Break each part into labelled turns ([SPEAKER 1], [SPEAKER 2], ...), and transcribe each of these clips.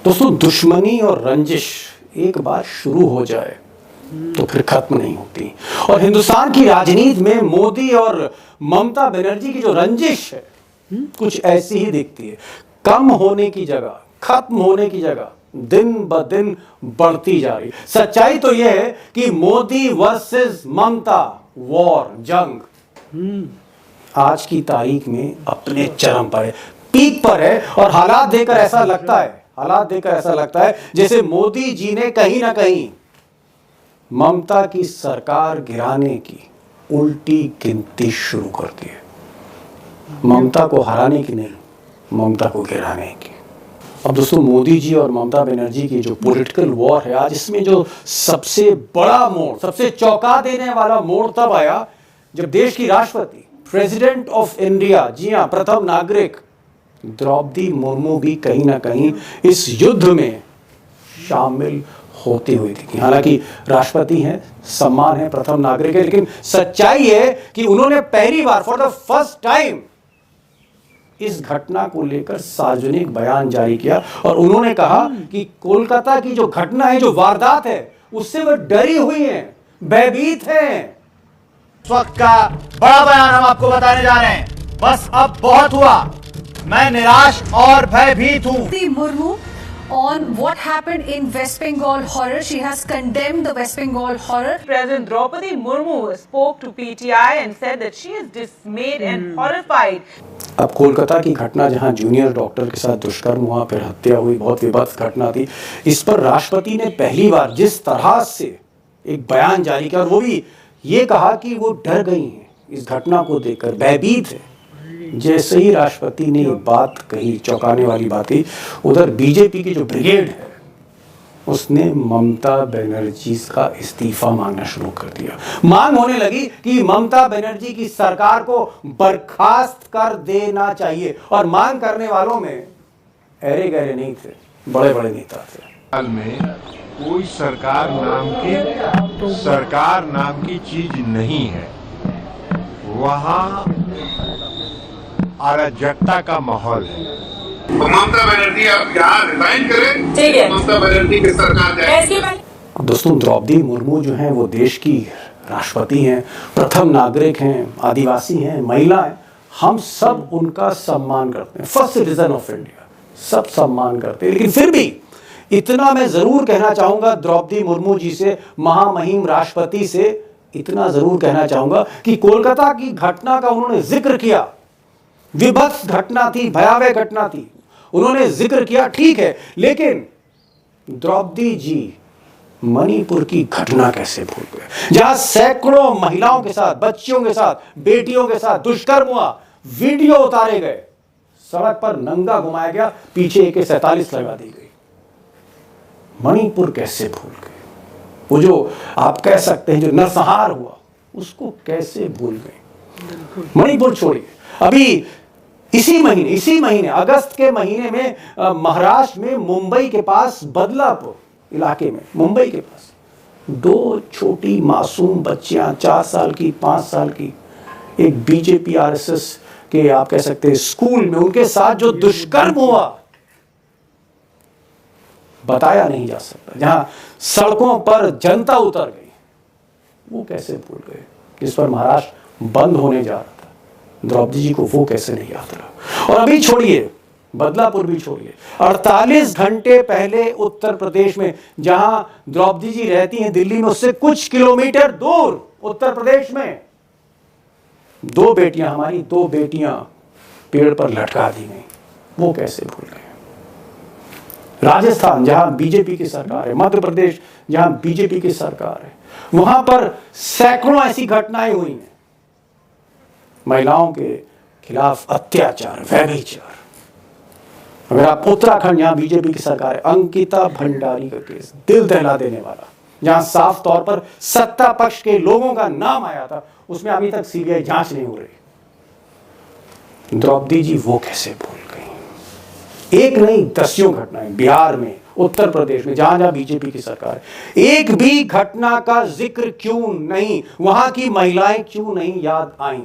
[SPEAKER 1] दोस्तों, दुश्मनी और रंजिश एक बार शुरू हो जाए तो फिर खत्म नहीं होती। और हिंदुस्तान की राजनीति में मोदी और ममता बनर्जी की जो रंजिश है कुछ ऐसी ही दिखती है। कम होने की जगह, खत्म होने की जगह दिन ब दिन बढ़ती जा रही। सच्चाई तो यह है कि मोदी वर्सेस ममता वॉर, जंग आज की तारीख में अपने चरम पर है, पीक पर है। और हालात देखकर ऐसा लगता है जैसे मोदी जी ने कहीं ना कहीं ममता की सरकार गिराने की उल्टी गिनती शुरू कर दी है। ममता को हराने की नहीं, ममता को गिराने की। अब दोस्तों, मोदी जी और ममता बनर्जी की जो पॉलिटिकल वॉर है आज, इसमें जो सबसे बड़ा मोड़, सबसे चौंका देने वाला मोड़ तब आया जब देश की राष्ट्रपति, प्रेसिडेंट ऑफ इंडिया, जी हां, प्रथम नागरिक द्रौपदी मुर्मू भी कहीं ना कहीं इस युद्ध में शामिल होती हुई थी। हालांकि राष्ट्रपति हैं, सम्मान है, प्रथम नागरिक है, लेकिन सच्चाई है कि उन्होंने पहली बार, फॉर द फर्स्ट टाइम, इस घटना को लेकर सार्वजनिक बयान जारी किया। और उन्होंने कहा कि कोलकाता की जो घटना है, जो वारदात है, उससे वो डरी हुई हैं, भयभीत हैं।
[SPEAKER 2] इस वक्त का बड़ा बयान हम आपको बताने जा रहे हैं। बस अब बहुत हुआ, मैं निराश और भयभीत हूं।
[SPEAKER 3] Murmu on what happened in West Bengal horror. She has condemned the West Bengal horror.
[SPEAKER 4] President Draupadi Murmu spoke to PTI and said that she is dismayed and horrified.
[SPEAKER 1] अब कोलकाता की घटना, जहां जूनियर डॉक्टर के साथ दुष्कर्म हुआ, फिर हत्या हुई, बहुत विभत्स घटना थी। इस पर राष्ट्रपति ने पहली बार जिस तरह से एक बयान जारी किया, और वो भी ये कहा कि वो डर गई हैं इस घटना को देखकर, भयभीत है। जैसे ही राष्ट्रपति ने ये बात कही, चौंकाने वाली बात कही, उधर बीजेपी की जो ब्रिगेड है उसने ममता बनर्जी का इस्तीफा मांगना शुरू कर दिया। मांग होने लगी कि ममता बनर्जी की सरकार को बर्खास्त कर देना चाहिए। और मांग करने वालों में अरे गहरे नहीं थे, बड़े बड़े नेता थे।
[SPEAKER 5] हाल में कोई सरकार नाम की चीज नहीं है। वहाँ अराजकता का माहौल है।
[SPEAKER 6] ममता बनर्जी आप यहाँ रिजाइन करें, ठीक है, ममता बनर्जी की सरकार जाए।
[SPEAKER 1] दोस्तों, द्रौपदी मुर्मू जो हैं वो देश की राष्ट्रपति हैं, प्रथम नागरिक हैं, आदिवासी हैं, महिला हैं। हम सब उनका सम्मान करते हैं, फर्स्ट सिटीजन ऑफ इंडिया, सब सम्मान करते हैं। लेकिन फिर भी इतना मैं जरूर कहना चाहूंगा द्रौपदी मुर्मू जी से, महामहिम राष्ट्रपति से इतना जरूर कहना चाहूंगा कि कोलकाता की घटना का उन्होंने जिक्र किया। विभत्स घटना थी, भयावह घटना थी, उन्होंने जिक्र किया, ठीक है, लेकिन द्रौपदी जी मणिपुर की घटना कैसे भूल गए, जहां सैकड़ों महिलाओं के साथ, बच्चियों के साथ, बेटियों के साथ दुष्कर्म हुआ, वीडियो उतारे गए, सड़क पर नंगा घुमाया गया, पीछे AK-47 लगा दी गई। मणिपुर कैसे भूल गए? वो जो आप कह सकते हैं जो नरसंहार हुआ, उसको कैसे भूल गए? मणिपुर छोड़िए, अभी इसी महीने अगस्त के महीने में महाराष्ट्र में मुंबई के पास बदलापुर इलाके में, मुंबई के पास 2 छोटी मासूम बच्चियां, 4 साल की, 5 साल की, एक बीजेपी RSS के, आप कह सकते हैं, स्कूल में उनके साथ जो दुष्कर्म हुआ बताया नहीं जा सकता, जहां सड़कों पर जनता उतर गई, वो कैसे भूल गए? जिस पर महाराष्ट्र बंद होने जा रहा था, द्रौपदी जी को वो कैसे नहीं याद रहा? और अभी छोड़िए, बदलापुर भी छोड़िए, 48 घंटे पहले उत्तर प्रदेश में, जहां द्रौपदी जी रहती हैं, दिल्ली में उससे कुछ किलोमीटर दूर उत्तर प्रदेश में 2 बेटियां, हमारी 2 बेटियां पेड़ पर लटका दी गई, वो कैसे भूल गए? राजस्थान, जहां बीजेपी की सरकार है, मध्य प्रदेश, जहां बीजेपी की सरकार है, वहां पर सैकड़ों ऐसी घटनाएं हुई हैं, महिलाओं के खिलाफ अत्याचार, व्यभिचार। अगर आप उत्तराखंड, जहां बीजेपी की सरकार है, अंकिता भंडारी का केस, दिल दहला देने वाला, जहां साफ तौर पर सत्ता पक्ष के लोगों का नाम आया था, उसमें अभी तक CBI जांच नहीं हो रही। द्रौपदी जी वो कैसे भूल गई? एक नहीं, दसियों घटनाएं बिहार में, उत्तर प्रदेश में, जहां जहां बीजेपी की सरकार है, एक भी घटना का जिक्र क्यों नहीं? वहां की महिलाएं क्यों नहीं याद आई?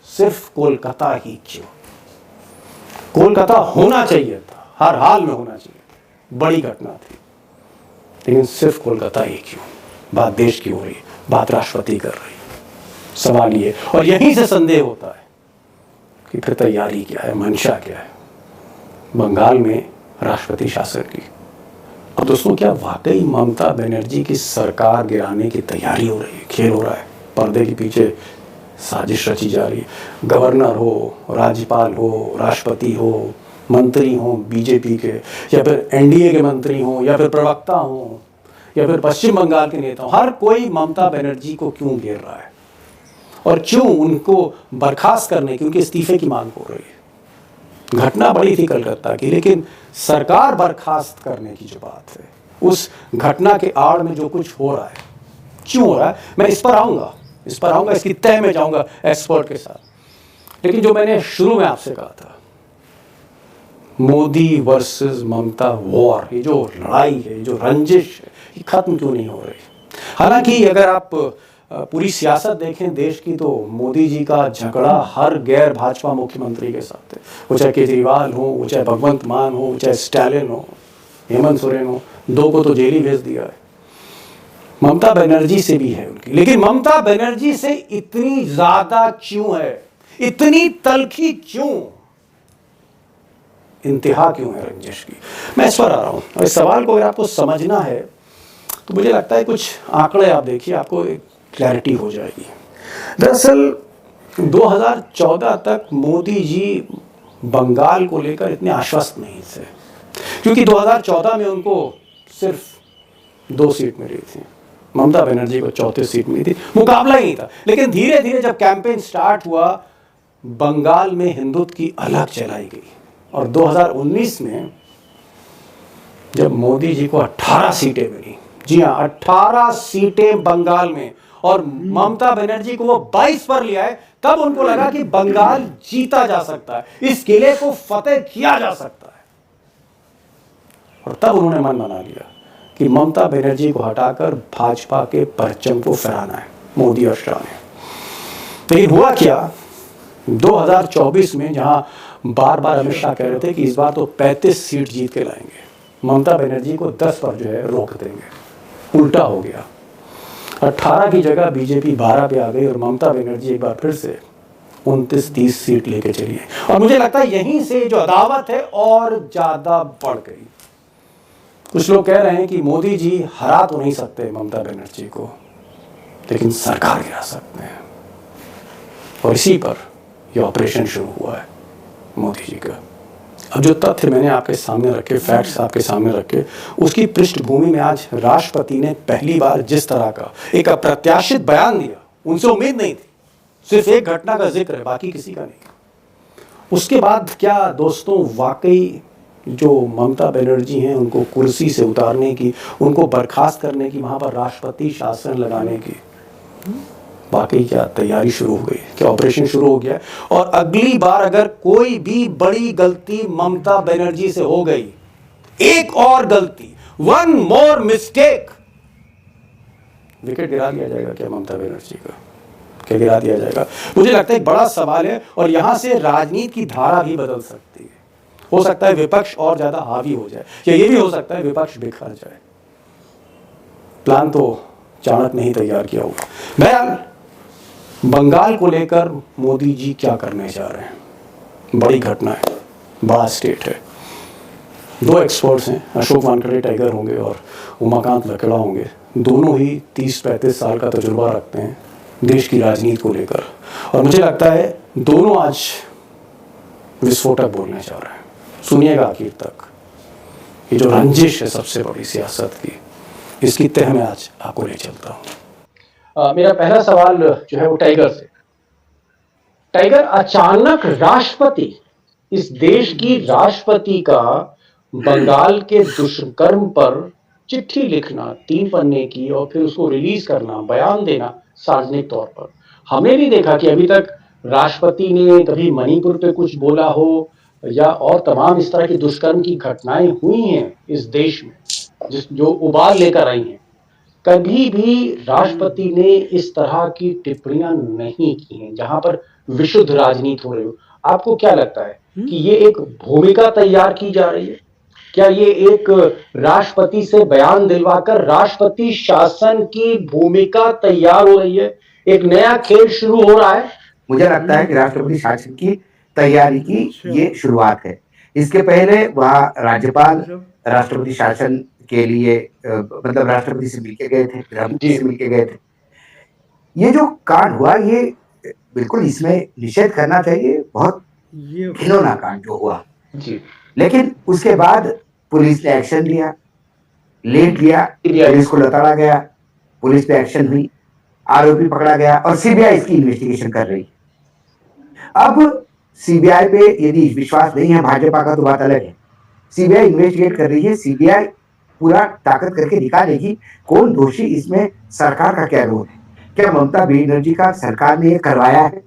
[SPEAKER 1] सिर्फ कोलकाता ही क्यों? कोलकाता होना चाहिए था, हर हाल में होना चाहिए, बड़ी घटना थी। लेकिन सिर्फ कोलकाता ही क्यों, बात देश की हो रही है, बात राष्ट्रपति कर रही है। सवाल ये, और यहीं से संदेह होता है कि फिर तैयारी क्या है, मंशा क्या है बंगाल में राष्ट्रपति शासन की। अब दोस्तों, क्या वाकई ममता बनर्जी की सरकार गिराने की तैयारी हो रही है, खेल हो रहा है, पर्दे के पीछे साजिश रची जा रही है? गवर्नर हो, राज्यपाल हो, राष्ट्रपति हो, मंत्री हो बीजेपी के, या फिर एनडीए के मंत्री हो, या फिर प्रवक्ता हो, या फिर पश्चिम बंगाल के नेता हो, हर कोई ममता बनर्जी को क्यों घेर रहा है और क्यों उनको बर्खास्त करने की, उनके इस्तीफे की मांग हो रही है? घटना बड़ी थी कलकत्ता की, लेकिन सरकार बर्खास्त करने की जो बात है, उस घटना के आड़ में जो कुछ हो रहा है, क्यों हो रहा है, मैं इस पर आऊंगा, इसकी तह में जाऊंगा एक्सपर्ट के साथ। लेकिन जो मैंने शुरू में आपसे कहा था, मोदी वर्सेस ममता वॉर, ये जो लड़ाई है, जो रंजिश है, ये खत्म क्यों नहीं हो रही? हालांकि अगर आप पूरी सियासत देखें देश की, तो मोदी जी का झगड़ा हर गैर भाजपा मुख्यमंत्री के साथ है, वो चाहे केजरीवाल हो, वो चाहे भगवंत मान हो, वो चाहे स्टालिन हो, हेमंत सोरेन हो, दो को तो जेल ही भेज दिया है। ममता बनर्जी से भी है उनकी, लेकिन ममता बनर्जी से इतनी ज्यादा क्यों है, इतनी तलखी क्यों, इंतहा क्यों है रंजिश की? मैं इस पर आ रहा हूं, और इस सवाल को अगर आपको समझना है तो मुझे लगता है कुछ आंकड़े आप देखिए, आपको एक क्लैरिटी हो जाएगी। दरअसल 2014 तक मोदी जी बंगाल को लेकर इतने आश्वस्त नहीं थे, क्योंकि 2014 में उनको सिर्फ 2 सीट मिली थी, ममता बनर्जी को 34 सीट मिली थी, मुकाबला ही नहीं था। लेकिन धीरे धीरे जब कैंपेन स्टार्ट हुआ, बंगाल में हिंदुत्व की अलग चलाई गई, और 2019 में जब मोदी जी को 18 सीटें मिली, जी हाँ 18 सीटें बंगाल में, और ममता बनर्जी को वो 22 पर लिया है, तब उनको लगा कि बंगाल जीता जा सकता है, इस किले को फतेह किया जा सकता है। और तब उन्होंने मन बना लिया कि ममता बनर्जी को हटाकर भाजपा के परचम को फहराना है, मोदी और शाह ने। लेकिन हुआ क्या, 2024 में जहां बार बार अमित शाह कह रहे थे कि इस बार तो 35 सीट जीत के लाएंगे, ममता बनर्जी को 10 पर जो है रोक देंगे, उल्टा हो गया। 18 की जगह बीजेपी 12 पे आ गई, और ममता बनर्जी एक बार फिर से 29-30 सीट लेके चली है। और मुझे लगता है यहीं से जो अदावत है और ज्यादा बढ़ गई। कुछ लोग कह रहे हैं कि मोदी जी हरा तो नहीं सकते ममता बनर्जी को, लेकिन सरकार गिरा सकते हैं, और इसी पर यह ऑपरेशन शुरू हुआ है मोदी जी का। अब जो तथ्य मैंने आपके सामने रखे, फैक्ट्स आपके सामने रखे, उसकी पृष्ठभूमि में आज राष्ट्रपति ने पहली बार जिस तरह का एक अप्रत्याशित बयान दिया, उनसे उम्मीद नहीं थी। सिर्फ एक घटना का जिक्र है, बाकी किसी का नहीं। उसके बाद क्या दोस्तों, वाकई जो ममता बनर्जी हैं उनको कुर्सी से उतारने की, उनको बर्खास्त करने की, वहां पर राष्ट्रपति शासन लगाने की वाकई क्या तैयारी शुरू हो गई, क्या ऑपरेशन शुरू हो गया? और अगली बार अगर कोई भी बड़ी गलती ममता बनर्जी से हो गई, एक और गलती, वन मोर मिस्टेक, विकेट गिरा दिया जाएगा क्या ममता बनर्जी का? क्या गिरा दिया जाएगा? मुझे लगता है एक बड़ा सवाल है, और यहां से राजनीति की धारा भी बदल सकती है। हो सकता है विपक्ष और ज्यादा हावी हो जाए, या ये भी हो सकता है विपक्ष बिखर जाए। प्लान तो चाणक्य ने ही तैयार किया होगा। बहरहाल बंगाल को लेकर मोदी जी क्या करने जा रहे हैं, बड़ी घटना है, बड़ा स्टेट है। 2 एक्सपर्ट्स हैं, अशोक वानखेड़े टाइगर होंगे और उमाकांत लकड़ा होंगे। दोनों ही 30-35 साल का तजुर्बा रखते हैं देश की राजनीति को लेकर, और मुझे लगता है दोनों आज विस्फोटक बोलने जा रहे हैं। सुनिएगा आखिर तक। ये जो रंजिश है सबसे बड़ी सियासत की, इसकी तह में आज आपको ले चलता हूँ। मेरा पहला सवाल जो है वो टाइगर से। टाइगर, अचानक राष्ट्रपति, इस देश की राष्ट्रपति का बंगाल के दुष्कर्म पर चिट्ठी लिखना 3 पन्ने की, और फिर उसको रिलीज करना, बयान देना सार्वजनिक तौर पर, हमने नहीं देखा कि अभी तक राष्ट्रपति ने कभी मणिपुर पे कुछ बोला हो, या और तमाम इस तरह की दुष्कर्म की घटनाएं हुई हैं इस देश में, जो उबाल लेकर आई हैं। कभी भी राष्ट्रपति ने इस तरह की टिप्पणियां नहीं की हैं जहां पर विशुद्ध राजनीति हो रही हो। आपको क्या लगता है कि ये एक भूमिका तैयार की जा रही है, क्या ये एक राष्ट्रपति से बयान दिलवाकर राष्ट्रपति शासन की भूमिका तैयार हो रही है, एक नया खेल शुरू हो रहा है?
[SPEAKER 7] मुझे लगता है कि राष्ट्रपति शासन की तैयारी की ये शुरुआत है। इसके पहले वहाँ राज्यपाल राष्ट्रपति शासन के लिए मतलब राष्ट्रपति से मिलके गए थे, प्रधानमंत्री से मिलके गए थे। ये जो कांड हुआ ये बिल्कुल इसमें निषेध करना चाहिए, बहुत घिनौना कांड जो हुआ
[SPEAKER 1] जी।
[SPEAKER 7] लेकिन उसके बाद पुलिस ने एक्शन लिया, लेट लिया, पुलिस को लताड़ा गया, पुलिस पे एक्शन हुई, आरोपी पकड़ा गया और सीबीआई इसकी इन्वेस्टिगेशन कर रही है। अब सीबीआई पे यदि विश्वास नहीं है भाजपा का तो बात अलग है। सीबीआई इन्वेस्टिगेट कर रही है, सीबीआई पूरा ताकत करके निकालेगी कौन दोषी, इसमें सरकार का क्या रोल है, क्या ममता बनर्जी का सरकार ने ये करवाया है?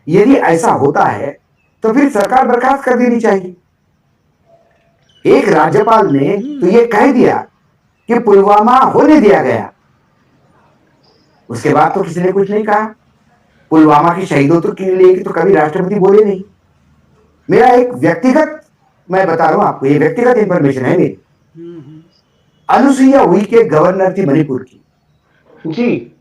[SPEAKER 7] यदि ऐसा होता है तो फिर सरकार बर्खास्त कर देनी चाहिए। एक राज्यपाल ने तो ये कह दिया कि पुलवामा होने दिया गया, उसके बाद तो किसी ने कुछ नहीं कहा। पुलवामा के शहीदों तो के लिए तो कभी राष्ट्रपति बोले नहीं। मेरा एक व्यक्तिगत, मैं बता रहा हूं आपको, ये व्यक्तिगत इंफॉर्मेशन है मेरी। अनुसुईया उइके गवर्नर थी मणिपुर की
[SPEAKER 1] जी।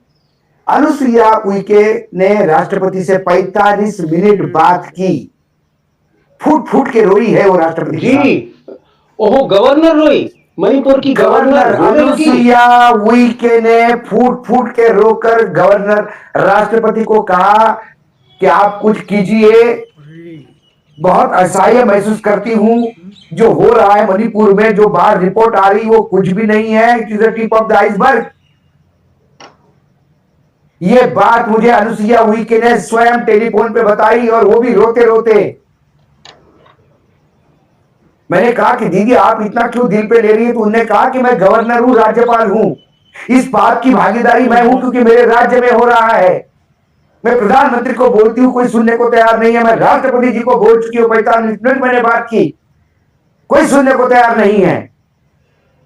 [SPEAKER 7] अनुसुईया उइके ने राष्ट्रपति से 45 मिनट बात की, फूट फूट के रोई है वो राष्ट्रपति
[SPEAKER 1] जी। ओहो, गवर्नर रोई, मणिपुर की गवर्नर
[SPEAKER 7] अनुसुईया उइके ने फूट फूट के रोकर गवर्नर राष्ट्रपति को कहा कि आप कुछ कीजिए, बहुत असहाय महसूस करती हूं, जो हो रहा है मणिपुर में, जो बाहर रिपोर्ट आ रही वो कुछ भी नहीं है, it is the tip of the iceberg. ये बात मुझे अनुसुईया उइके ने स्वयं टेलीफोन पे बताई और वो भी रोते रोते। मैंने कहा कि दीदी आप इतना क्यों दिल पे ले रही है? तो उन्होंने कहा कि मैं गवर्नर हूं, राज्यपाल हूं, इस बात की भागीदारी मैं हूं क्योंकि मेरे राज्य में हो रहा है। मैं प्रधानमंत्री को बोलती हूं, कोई सुनने को तैयार नहीं है। मैं राष्ट्रपति जी को बोल चुकी हूं, 45 मिनट मैंने बात की, कोई सुनने को तैयार नहीं है।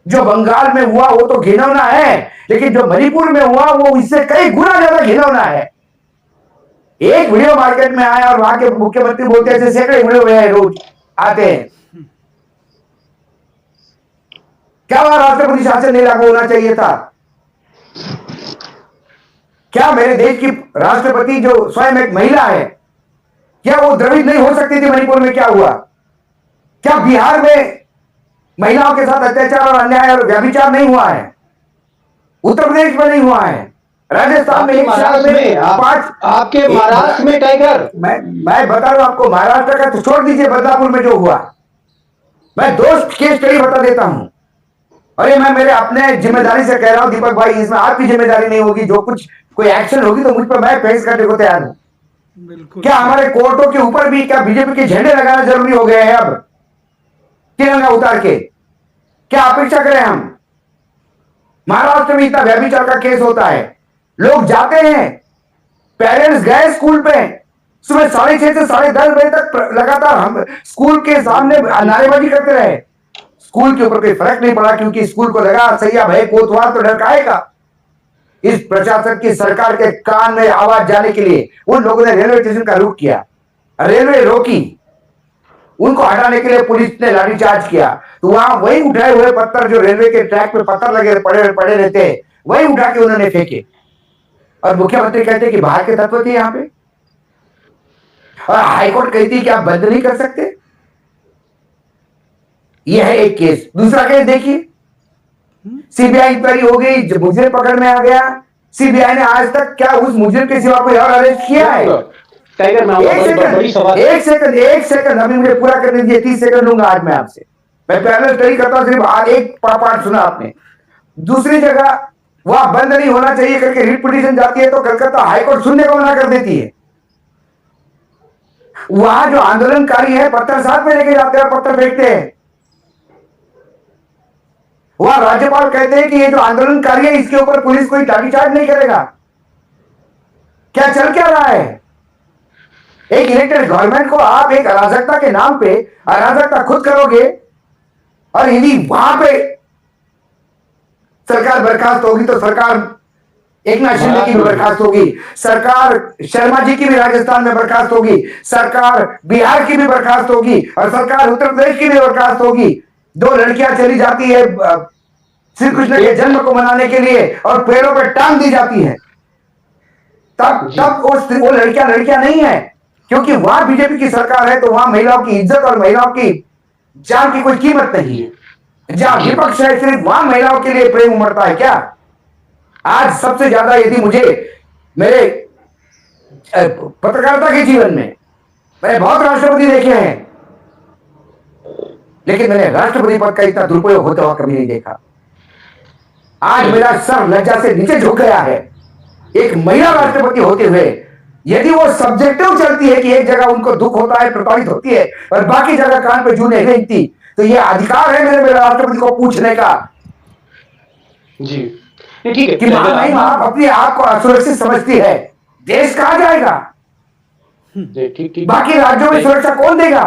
[SPEAKER 7] जो बंगाल में हुआ वो तो घिनौना है, लेकिन जो मणिपुर में हुआ वो इससे कई गुना ज्यादा घिनौना है। एक वीडियो मार्केट में आया और वहां के मुख्यमंत्री बोलते हैं सैकड़े वीडियो रोज आते हैं। क्या वहां राष्ट्रपति शासन नहीं लागू होना चाहिए था? क्या मेरे देश की राष्ट्रपति जो स्वयं एक महिला है, क्या वो द्रविड़ नहीं हो सकती थी? मणिपुर में क्या हुआ? क्या बिहार में महिलाओं के साथ अत्याचार और अन्याय और व्यभिचार नहीं हुआ है? उत्तर प्रदेश में नहीं हुआ है? राजस्थान में एक साल में
[SPEAKER 1] आपके महाराष्ट्र में टाइगर,
[SPEAKER 7] मैं बता रहा हूं आपको, महाराष्ट्र का तो छोड़ दीजिए, बदलापुर में जो हुआ, मैं दोस्त केस स्टडी बता देता हूं। और ये मैं मेरे अपने जिम्मेदारी से कह रहा हूं दीपक भाई, इसमें आपकी जिम्मेदारी नहीं होगी। जो कुछ कोई एक्शन होगी तो मुझ पर मैं फेस करने को तैयार हूं। क्या हमारे कोर्टों के ऊपर भी क्या बीजेपी के झंडे लगाना जरूरी हो गए हैं? अब तिरंगा उतार के क्या अपेक्षा करें हम? महाराष्ट्र में इतना व्यभिचार का केस होता है, लोग जाते हैं, पेरेंट्स गए स्कूल पे, सुबह 6:30 से 10:30 बजे तक लगातार हम स्कूल के सामने नारेबाजी करते रहे। स्कूल के ऊपर कोई फर्क नहीं पड़ा क्योंकि स्कूल को लगा सैया भय कोतवाल तो डर खाएगा। इस प्रशासन की सरकार के कान में आवाज जाने के लिए उन लोगों ने रेलवे स्टेशन का रुख किया, रेलवे रोकी, उनको हटाने के लिए पुलिस ने लाठीचार्ज किया। तो वहां वही उठाए हुए पत्थर, जो रेलवे के ट्रैक पे पत्थर लगे पड़े रहते हैं, वही उठा के उन्होंने फेंके। और मुख्यमंत्री कहते कि बाहर के तत्व थे यहां पे, और हाईकोर्ट कहती कि आप बंद नहीं कर सकते। यह है एक केस। दूसरा केस देखिए, सीबीआई इंक्वायरी हो गई, मुजरिम पकड़ में आ गया, सीबीआई ने आज तक क्या उस मुजरिम के सिवा कोई और अरेस्ट किया है? एक सेकंड अभी मुझे पूरा करने दीजिए, 30 सेकंड लूंगा आज मैं आपसे। मैं पहले स्टडी करता हूं, सिर्फ एक पार्ट सुना आपने। दूसरी जगह वहां बंद नहीं होना चाहिए करके रिट पिटीशन जाती है तो कलकत्ता हाईकोर्ट सुनने को मना कर देती है। वहां जो आंदोलनकारी है पत्थर साथ में लेके जाते हैं, पत्थर फेंकते हैं। वहां राज्यपाल कहते हैं कि ये जो आंदोलनकारी है इसके ऊपर पुलिस कोई लाठीचार्ज नहीं करेगा। क्या चल क्या रहा है? एक इलेक्टेड गवर्नमेंट को आप एक अराजकता के नाम पे अराजकता खुद करोगे, और यदि वहां पे सरकार बर्खास्त होगी तो सरकार एकनाथ शिंदे की भी बर्खास्त होगी, सरकार शर्मा जी की भी राजस्थान में बर्खास्त होगी, सरकार बिहार की भी बर्खास्त होगी, और सरकार उत्तर प्रदेश की भी बर्खास्त होगी। दो लड़कियां चली जाती है श्री कृष्ण के जन्म को मनाने के लिए और पेड़ों पर टांग दी जाती है, तब वो लड़कियां नहीं है, क्योंकि वहां बीजेपी की सरकार है तो वहां महिलाओं की इज्जत और महिलाओं की जान की कोई कीमत नहीं है। जहां विपक्ष है सिर्फ वहां महिलाओं के लिए प्रेम उमड़ता है क्या? आज सबसे ज्यादा यदि मुझे मेरे पत्रकारिता के जीवन में मैंने बहुत राष्ट्रपति देखे हैं, लेकिन मैंने राष्ट्रपति पद का इतना दुरुपयोग होता हुआ कभी नहीं देखा। आज मेरा सर लज्जा से नीचे झुक गया है। एक महिला राष्ट्रपति होते हुए यदि वो सब्जेक्टिव चलती है कि एक जगह उनको दुख होता है, प्रताड़ित होती है और बाकी जगह कान पे जूने रेंगती, तो ये अधिकार है मेरे राष्ट्रपति को पूछने का
[SPEAKER 1] जी ठीक है
[SPEAKER 7] कि महिला अपने आप को असुरक्षित समझती है, देश कहां जाएगा?
[SPEAKER 1] ठीक
[SPEAKER 7] बाकी राज्यों में सुरक्षा कौन देगा?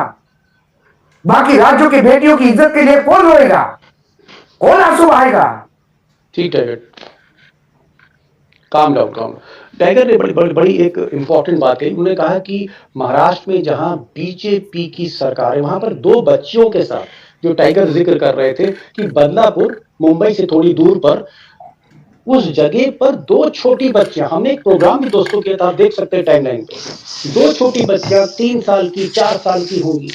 [SPEAKER 7] बाकी राज्यों की बेटियों की इज्जत के लिए कौन रोएगा? कौन आंसू बहाएगा?
[SPEAKER 1] ठीक है, काम डाउन। टाइगर ने बड़ी एक इंपॉर्टेंट बात कही। उन्होंने कहा कि महाराष्ट्र में जहां बीजेपी की सरकार है वहां पर दो बच्चियों के साथ, जो टाइगर जिक्र कर रहे थे कि बदलापुर मुंबई से थोड़ी दूर पर उस जगह पर दो छोटी बच्चियां, हमने एक प्रोग्राम भी दोस्तों किया था, आप देख सकते हैं टाइमलाइन पे, दो छोटी बच्चियां 3 साल की 4 साल की होंगी,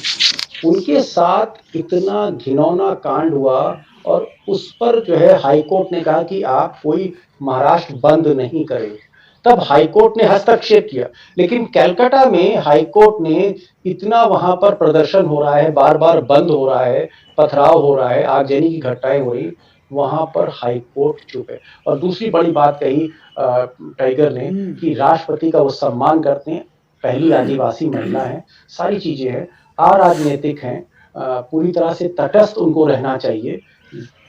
[SPEAKER 1] उनके साथ इतना घिनौना कांड हुआ और उस पर जो है हाईकोर्ट ने कहा कि आप कोई महाराष्ट्र बंद नहीं करेंगे। तब हाईकोर्ट ने हस्तक्षेप किया, लेकिन कलकत्ता में हाईकोर्ट ने इतना वहां पर प्रदर्शन हो रहा है, बार बार बंद हो रहा है, पथराव हो रहा है, आगजनी की घटनाएं हो रही, वहां पर हाईकोर्ट चुप है। और दूसरी बड़ी बात कही टाइगर ने कि राष्ट्रपति का वो सम्मान करते हैं, पहली आदिवासी महिला है, सारी चीजें हैं, अराजनीतिक हैं, पूरी तरह से तटस्थ उनको रहना चाहिए।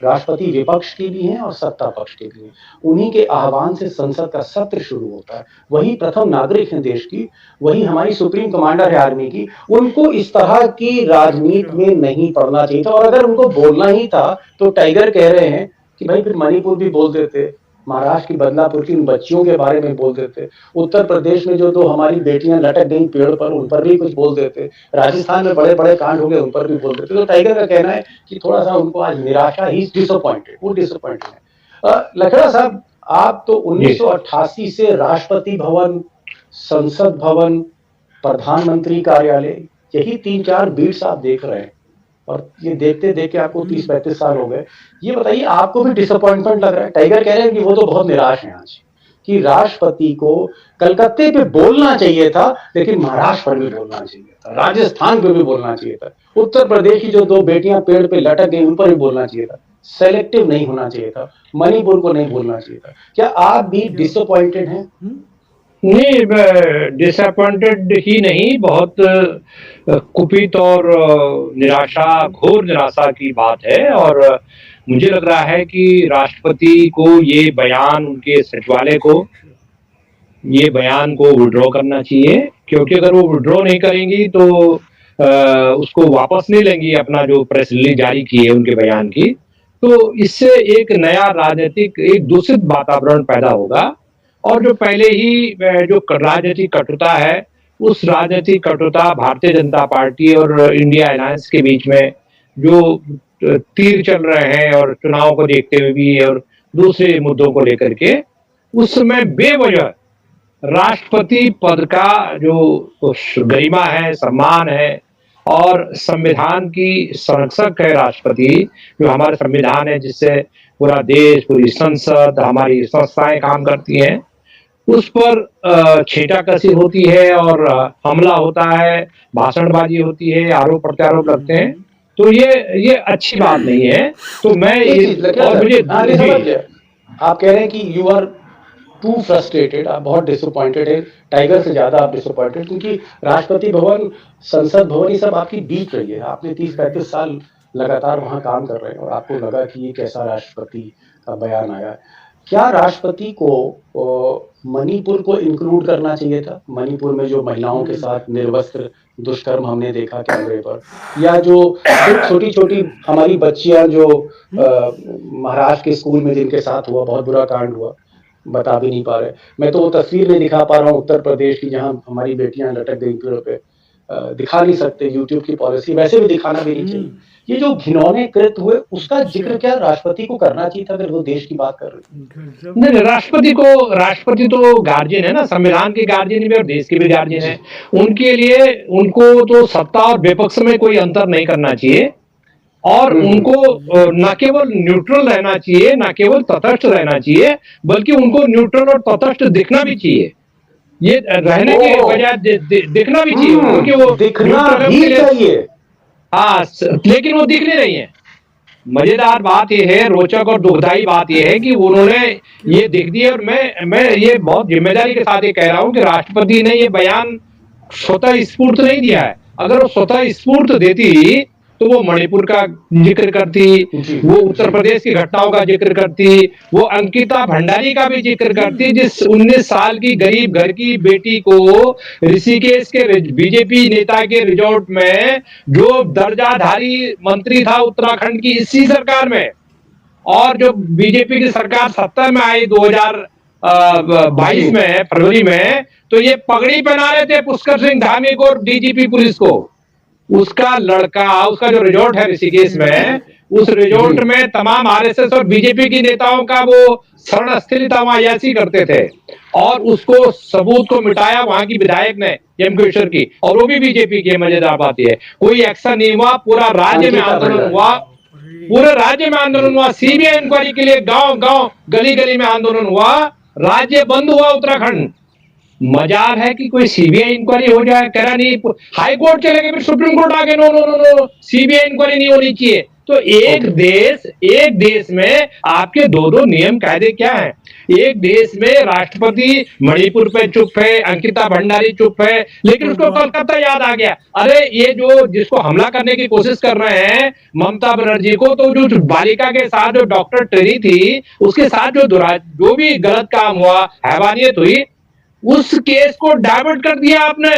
[SPEAKER 1] राष्ट्रपति विपक्ष के भी हैं और सत्ता पक्ष के भी हैं। उन्हीं के आह्वान से संसद का सत्र शुरू होता है। वही प्रथम नागरिक हैं देश की, वही हमारी सुप्रीम कमांडर है आर्मी की। उनको इस तरह की राजनीति में नहीं पड़ना चाहिए था, और अगर उनको बोलना ही था तो टाइगर कह रहे हैं कि भाई फिर मणिपुर भी बोल देते, महाराष्ट्र की बदलापुर की उन बच्चियों के बारे में बोल देते, उत्तर प्रदेश में जो दो हमारी बेटियां लटक गई पेड़ पर उन पर भी कुछ बोल देते, राजस्थान में बड़े बड़े कांड हो गए उन पर भी बोल देते। तो टाइगर का कहना है कि थोड़ा सा उनको आज निराशा, ही डिसअपॉइंटेड, वो डिसअपॉइंटेड है। लखड़ा साहब, आप तो 1988 से राष्ट्रपति भवन, संसद भवन, प्रधानमंत्री कार्यालय, यही 3-4 बीट्स आप देख रहे हैं, और ये देखते देखते आपको 30-35 साल हो गए। ये बताइए, आपको भी डिसअपॉइंटमेंट लग रहा है? टाइगर कह रहे हैं कि वो तो बहुत निराश हैं आज, कि राष्ट्रपति को कलकत्ते पे बोलना चाहिए था, लेकिन महाराष्ट्र पर भी बोलना चाहिए था, राजस्थान पे भी बोलना चाहिए था, उत्तर प्रदेश की जो दो बेटियां पेड़ पे लटक गई उन पर भी बोलना चाहिए था, सेलेक्टिव नहीं होना चाहिए था, मणिपुर को नहीं बोलना चाहिए था। क्या आप भी डिसअपॉइंटेड हैं?
[SPEAKER 8] नहीं, डिसअपॉइंटेड ही नहीं, बहुत कुपित और निराशा, घोर निराशा की बात है। और मुझे लग रहा है कि राष्ट्रपति को ये बयान, उनके सचिवालय को ये बयान को विड्रॉ करना चाहिए, क्योंकि अगर वो विड्रॉ नहीं करेंगी तो उसको वापस नहीं लेंगी अपना जो प्रेस रिलीज जारी की है उनके बयान की, तो इससे एक नया राजनीतिक, एक दूषित वातावरण पैदा होगा। और जो पहले ही जो राजनीतिक कटुता है, उस राजनीतिक कटुता भारतीय जनता पार्टी और इंडिया अलायंस के बीच में जो तीर चल रहे हैं, और चुनाव को देखते हुए भी और दूसरे मुद्दों को लेकर के, उस समय बेवजह राष्ट्रपति पद का जो गरिमा है, सम्मान है, और संविधान की संरक्षक है राष्ट्रपति, जो हमारे संविधान है जिससे पूरा देश, पूरी संसद, हमारी संस्थाएं काम करती हैं, उस पर छींटाकशी होती है और हमला होता है, भाषणबाजी होती है, आरोप प्रत्यारोप लगते हैं, तो ये अच्छी बात नहीं है। तो मैं और मुझे
[SPEAKER 1] आप कह रहे हैं कि यू आर टू फ्रस्ट्रेटेड, आप बहुत डिसअपॉइंटेड है, टाइगर से ज्यादा आप डिसअपॉइंटेड, क्योंकि राष्ट्रपति भवन, संसद भवन, ये सब आपकी बीत रही है, आपने 30-35 साल लगातार वहां काम कर रहे हैं, और आपको लगा कि ये कैसा राष्ट्रपति का बयान आया। क्या राष्ट्रपति को मणिपुर को इंक्लूड करना चाहिए था? मणिपुर में जो महिलाओं के साथ निर्वस्त्र दुष्कर्म हमने देखा कैमरे पर, या जो छोटी छोटी हमारी बच्चियां जो महाराष्ट्र के स्कूल में जिनके साथ हुआ, बहुत बुरा कांड हुआ, बता भी नहीं पा रहे। मैं तो वो तस्वीर नहीं दिखा पा रहा हूँ उत्तर प्रदेश की, जहाँ हमारी बेटियां लटक गई पेड़ों पे, दिखा नहीं सकते, यूट्यूब की पॉलिसी, वैसे भी दिखाना भी नहीं चाहिए, ये जो घिनौने कृत्य हुए उसका जिक्र क्या राष्ट्रपति को करना चाहिए था अगर वो देश की बात कर रहे थे?
[SPEAKER 8] नहीं, राष्ट्रपति तो गार्जियन है ना, संविधान के गार्जियन भी और देश के भी गार्जियन है। उनके लिए उनको तो सत्ता और विपक्ष में कोई अंतर नहीं करना चाहिए और उनको न केवल न्यूट्रल रहना चाहिए, न केवल तटस्थ रहना चाहिए, बल्कि उनको न्यूट्रल और तटस्थ दिखना भी चाहिए। ये रहने के बजाय दिखना भी चाहिए, क्योंकि वो
[SPEAKER 1] दिखना भी चाहिए।
[SPEAKER 8] हाँ, लेकिन वो दिख नहीं रही है। मजेदार बात यह है, रोचक और दुखदाई बात यह है कि उन्होंने ये दिख दिया। और मैं ये बहुत जिम्मेदारी के साथ ये कह रहा हूं कि राष्ट्रपति ने ये बयान स्वतः स्फूर्त नहीं दिया है। अगर वो स्वतः स्फूर्त देती तो वो मणिपुर का जिक्र करती, वो उत्तर प्रदेश की घटनाओं का जिक्र करती, वो अंकिता भंडारी का भी जिक्र करती, जिस 19 साल की गरीब घर की बेटी को ऋषिकेश के बीजेपी नेता के रिजॉर्ट में, जो दर्जाधारी मंत्री था उत्तराखंड की इसी सरकार में, और जो बीजेपी की सरकार सत्ता में आई 2022 में फरवरी में, तो ये पगड़ी पहना रहे थे पुष्कर सिंह धामी को और डीजीपी पुलिस को। उसका लड़का, उसका जो रिजॉर्ट है ऋषिकेश में, उस रिजॉर्ट में तमाम आरएसएस और बीजेपी की नेताओं का वो शरण स्थली था, वहां यासी करते थे और उसको सबूत को मिटाया वहां की विधायक ने, यमकेश्वर की, और वो भी बीजेपी की। मजेदार बात यह है कोई एक्शन नहीं हुआ, पूरा राज्य में आंदोलन हुआ, पूरे राज्य में आंदोलन हुआ। सीबीआई इंक्वायरी के लिए गांव गांव गली गली में आंदोलन हुआ, राज्य बंद हुआ उत्तराखंड। मजाल है कि कोई सीबीआई इंक्वायरी हो जाए, कह रहा नहीं, हाई कोर्ट चले गए, फिर सुप्रीम कोर्ट आ गए, no no no no, CBI inquiry नहीं होनी चाहिए। तो एक देश में आपके दो नियम कायदे क्या हैं? एक देश में राष्ट्रपति मणिपुर पे चुप है, अंकिता भंडारी चुप है, लेकिन उसको कलकत्ता याद आ गया। अरे ये जो जिसको हमला करने की कोशिश कर रहे हैं ममता बनर्जी को, तो जो बालिका के साथ जो डॉक्टर टेरी थी, उसके साथ जो भी गलत काम हुआ, हैवानियत हुई, उस केस को डाइवर्ट कर दिया आपने।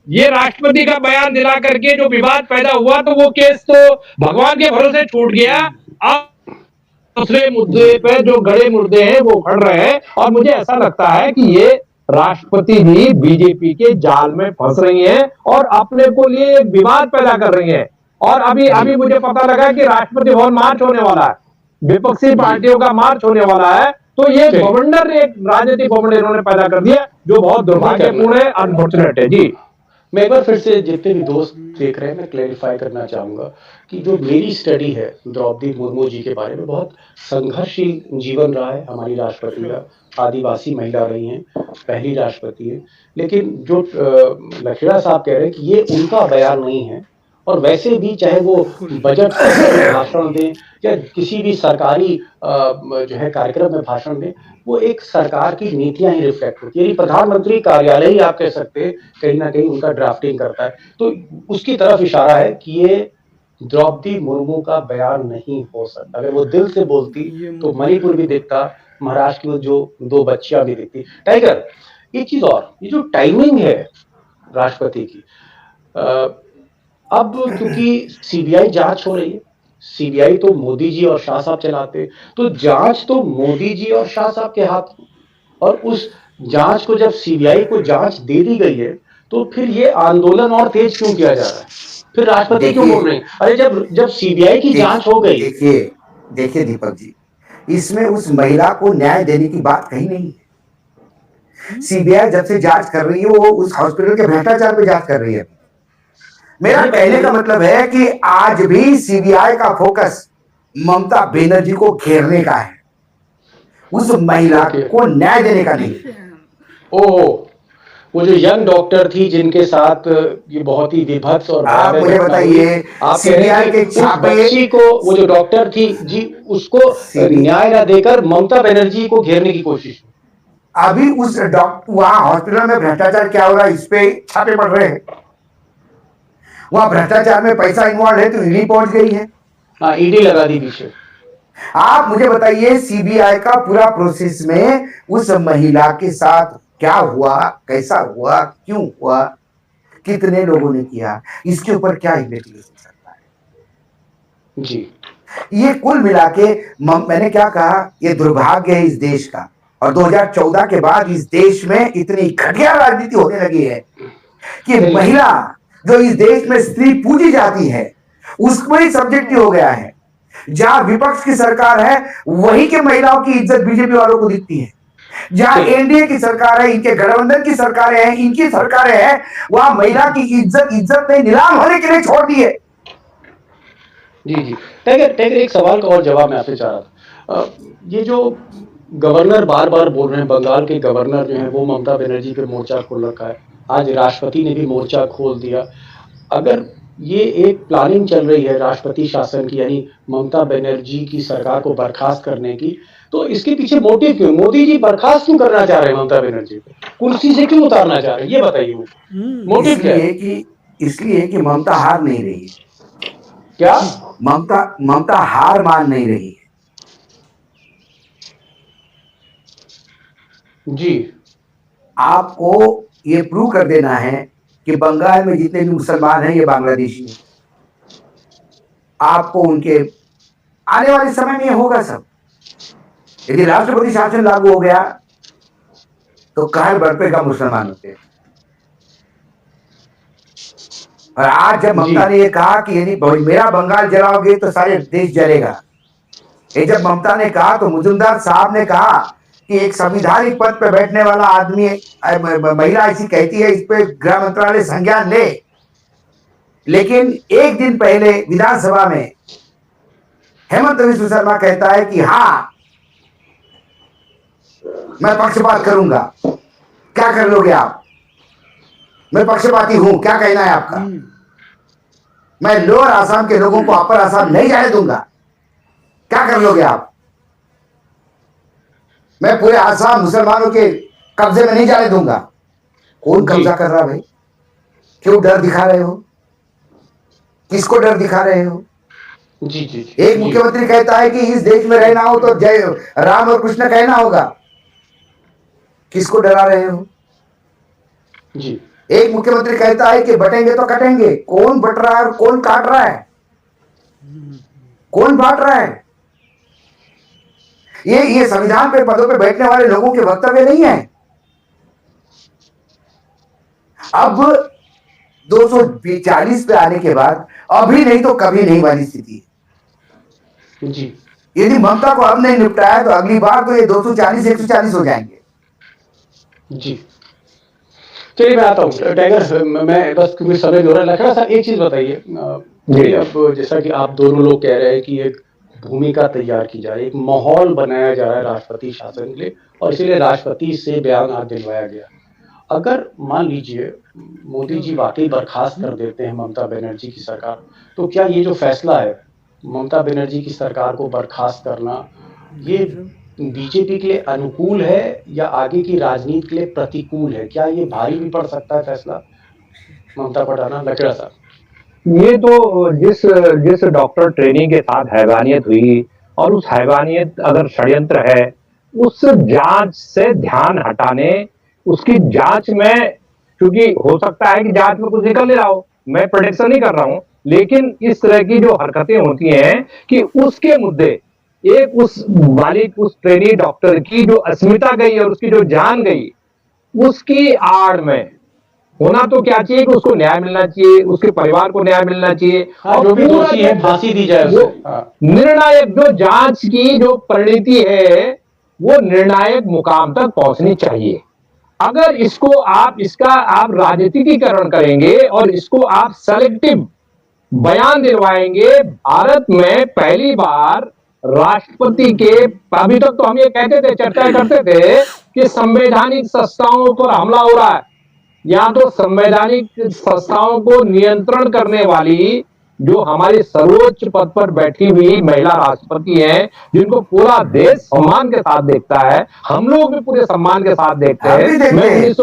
[SPEAKER 8] ये राष्ट्रपति का बयान दिला करके जो विवाद पैदा हुआ, तो वो केस तो भगवान के भरोसे छूट गया। अब दूसरे मुद्दे पे जो गड़े मुद्दे हैं वो उखड़ रहे हैं, और मुझे ऐसा लगता है कि ये राष्ट्रपति भी बीजेपी के जाल में फंस रही हैं और अपने को लिए विवाद पैदा कर रही हैं। और अभी मुझे पता लगा कि राष्ट्रपति भवन मार्च होने वाला है, विपक्षी पार्टियों का मार्च होने वाला है। तो ये गवर्नर एक राजनीतिक गवर्नर इन्होंने पैदा कर दिया, जो बहुत दुर्भाग्यपूर्ण है, अनफॉर्चुनेट है। जी,
[SPEAKER 1] मैं एक बार फिर से जितने भी दोस्त देख रहे हैं, मैं क्लैरिफाई करना चाहूंगा कि जो मेरी स्टडी है द्रौपदी मुर्मू जी के बारे में, बहुत संघर्षशील जीवन रहा है हमारी राष्ट्रपति का। आदिवासी महिला रही हैं, पहली राष्ट्रपति है। लेकिन जो लखेड़ा साहब कह रहे हैं कि ये उनका बयान नहीं है, और वैसे भी चाहे वो बजट भाषण दें या किसी भी सरकारी जो है कार्यक्रम में भाषण दें, वो एक सरकार की नीतियां ही रिफ्लेक्ट होती है। यदि प्रधानमंत्री कार्यालय ही आप कह सकते हैं कहीं ना कहीं उनका ड्राफ्टिंग करता है, तो उसकी तरफ इशारा है कि ये द्रौपदी मुर्मू का बयान नहीं हो सकता। अगर वो दिल से बोलती तो मणिपुर भी दिखता, महाराष्ट्र की जो 2 बच्चियां भी दिखती। टाइगर, एक चीज और, ये जो टाइमिंग है राष्ट्रपति की, अब क्योंकि सीबीआई जांच हो रही है, सीबीआई तो मोदी जी और शाह साहब चलाते, तो जांच तो मोदी जी और शाह साहब के हाथ में, और उस जांच को जब सीबीआई को जांच दे दी गई है, तो फिर ये आंदोलन और तेज क्यों किया जा रहा है? फिर राष्ट्रपति क्यों बोल रहे हैं? अरे जब सीबीआई की जांच हो गई।
[SPEAKER 7] देखिए दीपक जी, इसमें उस महिला को न्याय देने की बात कहीं नहीं है। सीबीआई जब से जांच कर रही है, वो उस हॉस्पिटल के भ्रष्टाचार पे जांच कर रही है। मेरा कहने का मतलब है कि आज भी सीबीआई का फोकस ममता बनर्जी को घेरने का है, उस महिला को न्याय देने का नहीं।
[SPEAKER 1] ओह, वो जो यंग डॉक्टर थी जिनके साथ ये बहुत ही विभत्स और
[SPEAKER 7] आप मुझे बताइए, सीबीआई के
[SPEAKER 1] बच्ची को, वो जो डॉक्टर थी जी, उसको न्याय न देकर ममता बनर्जी को घेरने की कोशिश।
[SPEAKER 7] अभी उस डॉक्टर, वहां हॉस्पिटल में भ्रष्टाचार क्या हो रहा है, इस पे छापे पड़ रहे हैं। वहां भ्रष्टाचार में पैसा इन्वॉल्व है तो ईडी पहुंच गई है।
[SPEAKER 1] हाँ, ईडी लगा दी पीछे।
[SPEAKER 7] आप मुझे बताइए, सीबीआई का पूरा प्रोसेस में उस महिला के साथ क्या हुआ, कैसा हुआ, क्यों हुआ, कितने लोगों ने किया, इसके ऊपर क्या इन्वेस्टिगेशन चल रहा है
[SPEAKER 1] जी।
[SPEAKER 7] ये कुल मिला के मैंने क्या कहा, ये दुर्भाग्य है इस देश का। और 2014 के बाद इस देश में इतनी घटिया राजनीति होने लगी है कि महिला, जो इस देश में स्त्री पूजी जाती है, उसमें ही सब्जेक्टिव हो गया है। जहां विपक्ष की सरकार है वही के महिलाओं की इज्जत बीजेपी वालों को दिखती है। जहां एनडीए की सरकार है, इनके गठबंधन की सरकारें हैं, इनकी सरकारें हैं, वहां महिला की इज्जत में नीलाम होने के लिए छोड़ दी है।
[SPEAKER 1] जी टाइगर एक सवाल का और जवाब मैं आपसे चाह रहा था। ये जो गवर्नर बार बार बोल रहे हैं, बंगाल के गवर्नर जो है वो ममता बनर्जी पे मोर्चा खोल रखा है, आज राष्ट्रपति ने भी मोर्चा खोल दिया। अगर ये एक प्लानिंग चल रही है राष्ट्रपति शासन की, यानी ममता बनर्जी की सरकार को बर्खास्त करने की, तो इसके पीछे मोटिव क्यों? मोदी जी बर्खास्त क्यों करना चाह रहे हैं ममता बनर्जी को, कुर्सी से क्यों उतारना चाह रहे हैं, ये बताइए मुझे मोटिव क्या है?
[SPEAKER 7] इसलिए कि ममता हार नहीं रही है।
[SPEAKER 1] क्या
[SPEAKER 7] ममता हार मान नहीं रही है।
[SPEAKER 1] जी,
[SPEAKER 7] आपको ये प्रूव कर देना है कि बंगाल में जितने भी मुसलमान हैं ये बांग्लादेशी हैं। आपको उनके आने वाले समय में ये होगा सब। यदि राष्ट्रपति शासन लागू हो गया तो कहर बरपेगा मुसलमानों पे। और आज जब ममता ने ये कहा कि यदि मेरा बंगाल जलाओगे तो सारे देश जलेगा, ये जब ममता ने कहा तो मुजुमदार साहब ने कहा कि एक संविधानिक पद पर बैठने वाला आदमी, महिला ऐसी कहती है, इस पे गृह मंत्रालय संज्ञान ले। लेकिन एक दिन पहले विधानसभा में हेमंत बिस्व शर्मा कहता है कि हाँ मैं पक्षपात करूंगा। क्या कर लोगे आप? मैं पक्षपाती हूं, क्या कहना है आपका? मैं लोअर आसाम के लोगों को अपर आसाम नहीं जाने दूंगा, क्या कर लोगे आप? मैं पूरे आसाम मुसलमानों के कब्जे में नहीं जाने दूंगा। कौन कब्जा कर रहा भाई? क्यों डर दिखा रहे हो? किसको डर दिखा रहे हो?
[SPEAKER 1] जी
[SPEAKER 7] एक मुख्यमंत्री कहता है कि इस देश में रहना हो तो जय राम और कृष्ण कहना होगा। किसको डरा रहे हो?
[SPEAKER 1] जी,
[SPEAKER 7] एक मुख्यमंत्री कहता है कि बटेंगे तो कटेंगे। कौन बट रहा है और कौन काट रहा है? कौन बांट रहा है? ये संविधान पे पदों पे बैठने वाले लोगों के वक्तव्य नहीं है। अब 240 पे आने के बाद अभी नहीं तो कभी नहीं वाली स्थिति है।
[SPEAKER 1] जी,
[SPEAKER 7] यदि ममता को अब नहीं निपटाया तो अगली बार तो ये 240 140 हो जाएंगे।
[SPEAKER 1] जी, चलिए मैं आता हूँ टाइगर, मैं बस क्योंकि समय हो रहा है। लखड़ा साहब एक चीज बताइए, अब जैसा कि आप दोनों लोग कह रहे हैं कि एक भूमिका तैयार की जा रही है, एक माहौल बनाया जा रहा है राष्ट्रपति शासन के लिए, और इसीलिए राष्ट्रपति से बयान आज दिलवाया गया। अगर मान लीजिए मोदी जी वाकई बर्खास्त कर देते हैं ममता बनर्जी की सरकार, तो क्या ये जो फैसला है ममता बनर्जी की सरकार को बर्खास्त करना, ये बीजेपी के लिए अनुकूल है या आगे की राजनीति के लिए प्रतिकूल है? क्या ये भारी भी पड़ सकता है फैसला ममता पर आना? लकड़ा साहब,
[SPEAKER 8] ये तो जिस डॉक्टर ट्रेनिंग के साथ हैवानियत हुई, और उस हैवानियत अगर षड्यंत्र है, उस जांच से ध्यान हटाने, उसकी जांच में, क्योंकि हो सकता है कि जांच में कुछ निकल ले रहा हो, मैं प्रेडिक्शन नहीं कर रहा हूं, लेकिन इस तरह की जो हरकतें होती हैं कि उसके मुद्दे, एक उस मालिक, उस ट्रेनी डॉक्टर की जो अस्मिता गई और उसकी जो जान गई, उसकी आड़ में होना तो क्या चाहिए कि उसको न्याय मिलना चाहिए, उसके परिवार को न्याय मिलना चाहिए, और
[SPEAKER 1] जो भी दोषी है फांसी दी जाए उसे।
[SPEAKER 8] निर्णायक जो जांच की जो परिणति है वो निर्णायक मुकाम तक पहुंचनी चाहिए। अगर इसका आप राजनीतिकीकरण करेंगे और इसको आप सेलेक्टिव बयान दिलवाएंगे, भारत में पहली बार राष्ट्रपति के, अभी तक तो हम ये कहते थे, चर्चा करते थे कि संवैधानिक संस्थाओं पर हमला हो रहा है, या तो संवैधानिक संस्थाओं को नियंत्रण करने वाली जो हमारी सर्वोच्च पद पर बैठी हुई महिला राष्ट्रपति हैं, जिनको पूरा देश सम्मान के साथ देखता है, हम लोग भी पूरे सम्मान के साथ देखते हैं। मैं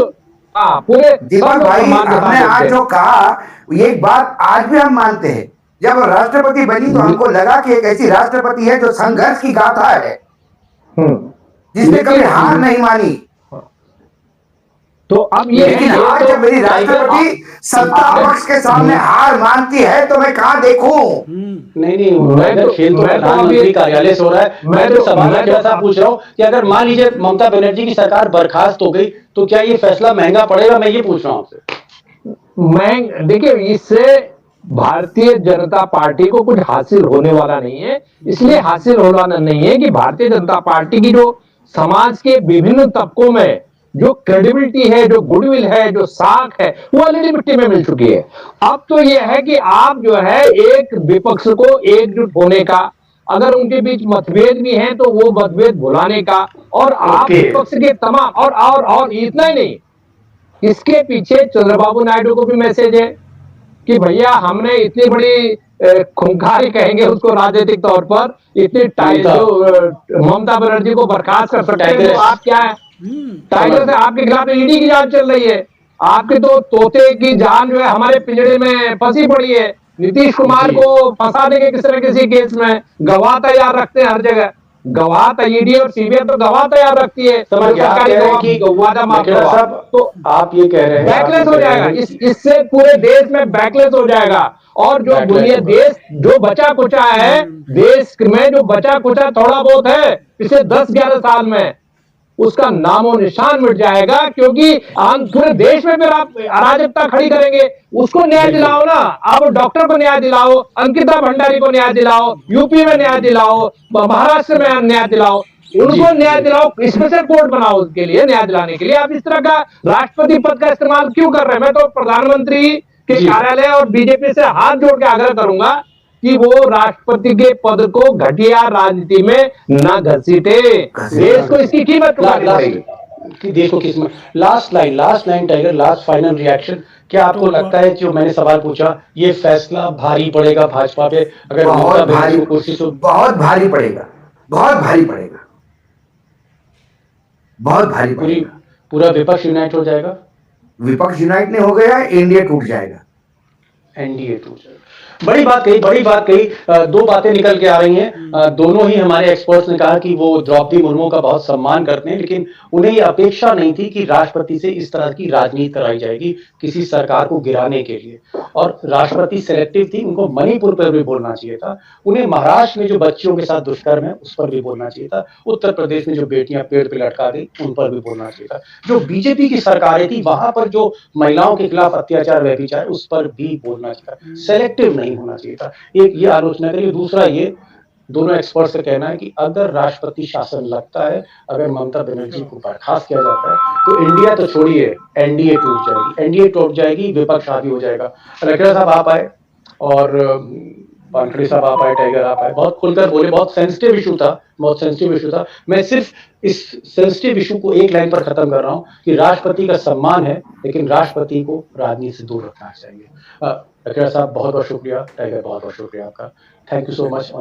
[SPEAKER 8] पूरे
[SPEAKER 7] दीपक भाई, हमने आज जो कहा ये बात आज भी हम मानते हैं। जब राष्ट्रपति बनी तो हमको लगा कि एक ऐसी राष्ट्रपति है जो संघर्ष की गाथा है, जिसने कभी हार नहीं मानी।
[SPEAKER 8] तो अब ये,
[SPEAKER 7] लेकिन आज जब मेरी राष्ट्रपति सत्ता पक्ष के सामने हार मानती है तो मैं कहां देखूं?
[SPEAKER 1] नहीं, मैं खेल तो प्रधानमंत्री कार्यालय से हो रहा है। मैं तो सवाल ऐसा पूछ रहा हूँ कि अगर मान लीजिए ममता बनर्जी की सरकार बर्खास्त हो गई तो क्या ये फैसला महंगा पड़ेगा? मैं ये पूछ रहा हूँ आपसे।
[SPEAKER 8] देखिए, इससे भारतीय जनता पार्टी को कुछ हासिल होने वाला नहीं है। इसलिए हासिल होने वाला नहीं है कि भारतीय जनता पार्टी की जो समाज के विभिन्न तबकों में जो क्रेडिबिलिटी है, जो गुडविल है, जो साख है, वो ऑलरेडी मिट्टी में मिल चुकी है। अब तो यह है कि आप जो है एक विपक्ष को एकजुट होने का, अगर उनके बीच मतभेद भी हैं तो वो मतभेद भुलाने का, और आप विपक्ष के तमाम और इतना ही नहीं, इसके पीछे चंद्रबाबु नायडू को भी मैसेज है कि भैया हमने इतनी बड़ी खूंखारी कहेंगे उसको राजनीतिक तौर पर, इतनी जो ममता बनर्जी को बर्खास्त कर सकते हैं, तो आप क्या है टाइगर से आपके खिलाफ ईडी की जांच चल रही है। आपके तो तोते की जान जो है हमारे पिंजड़े में फंसी पड़ी है। नीतीश कुमार को फंसा देंगे किसी न किसी केस में, गवाह तैयार रखते हैं हर जगह, गवाह ईडी और सीबीआई तो गवाह तैयार रखती है।
[SPEAKER 1] तो आप ये कह रहे हैं
[SPEAKER 8] बैकलेस हो जाएगा, इससे पूरे देश में बैकलेस हो जाएगा। और जो दुनिया देश जो बचा कुचा है, देश में जो बचा कुचा थोड़ा बहुत है पिछले 10-11 साल में, उसका नामो निशान मिट जाएगा। क्योंकि पूरे देश में फिर आप अराजकता खड़ी करेंगे, उसको न्याय दिलाओ ना। आप डॉक्टर को न्याय दिलाओ, अंकिता भंडारी को न्याय दिलाओ, यूपी में न्याय दिलाओ, महाराष्ट्र में न्याय दिलाओ, उनको न्याय दिलाओ, स्पेशल कोर्ट बनाओ उसके लिए न्याय दिलाने के लिए। आप इस तरह का राष्ट्रपति पद का इस्तेमाल क्यों कर रहे हैं? मैं तो प्रधानमंत्री के कार्यालय और बीजेपी से हाथ जोड़ के आग्रह करूंगा कि वो राष्ट्रपति के पद को घटिया राजनीति में न घसीटे। देश को इसकी कीमत चुकानी पड़ेगी।
[SPEAKER 1] देश को किस last lion tiger, last final reaction. क्या आपको लगता है जो मैंने सवाल पूछा, ये फैसला भारी पड़ेगा भाजपा पे? अगर
[SPEAKER 7] बहुत भारी कोशिश हो, बहुत भारी पड़ेगा, बहुत भारी पड़ेगा, बहुत भारी पड़ेगा।
[SPEAKER 1] पूरा विपक्ष यूनाइट हो जाएगा?
[SPEAKER 7] विपक्ष यूनाइट नहीं हो गया, एनडीए टूट जाएगा।
[SPEAKER 1] एनडीए टूट जाएगा। बड़ी बात कही। दो बातें निकल के आ रही हैं। दोनों ही हमारे एक्सपर्ट्स ने कहा कि वो द्रौपदी मुर्मू का बहुत सम्मान करते हैं, लेकिन उन्हें ये अपेक्षा नहीं थी कि राष्ट्रपति से इस तरह की राजनीति कराई जाएगी किसी सरकार को गिराने के लिए। और राष्ट्रपति सेलेक्टिव थी, उनको मणिपुर पर भी बोलना चाहिए था, उन्हें महाराष्ट्र में जो बच्चियों के साथ दुष्कर्म है उस पर भी बोलना चाहिए था, उत्तर प्रदेश में जो बेटियां पेड़ पे लटका गई उन पर भी बोलना चाहिए था, जो बीजेपी की सरकारें थी वहां पर जो महिलाओं के खिलाफ अत्याचार व्यभिचार उस पर भी बोलना चाहिए था। सेलेक्टिव नहीं होना चाहिए था। एक ये आलोचना करिए। दूसरा ये दोनों एक्सपर्ट से कहना है कि अगर राष्ट्रपति शासन लगता है, अगर ममता बनर्जी को बर्खास्त किया जाता है तो इंडिया तो छोड़िए एनडीए टूट जाएगी, विपक्ष हावी हो जाएगा। रखेड़ा साहब आप आए और वानखेड़े साहब आप आए, टाइगर आप आए, बहुत खुलकर बोले, बहुत सेंसिटिव इशू था। मैं सिर्फ इस सेंसिटिव इशू को एक लाइन पर खत्म कर रहा हूं कि राष्ट्रपति का सम्मान है, लेकिन राष्ट्रपति को राजनीति से दूर रखना चाहिए। रखेड़ा साहब बहुत बहुत शुक्रिया, टाइगर बहुत बहुत शुक्रिया आपका। Thank you so much.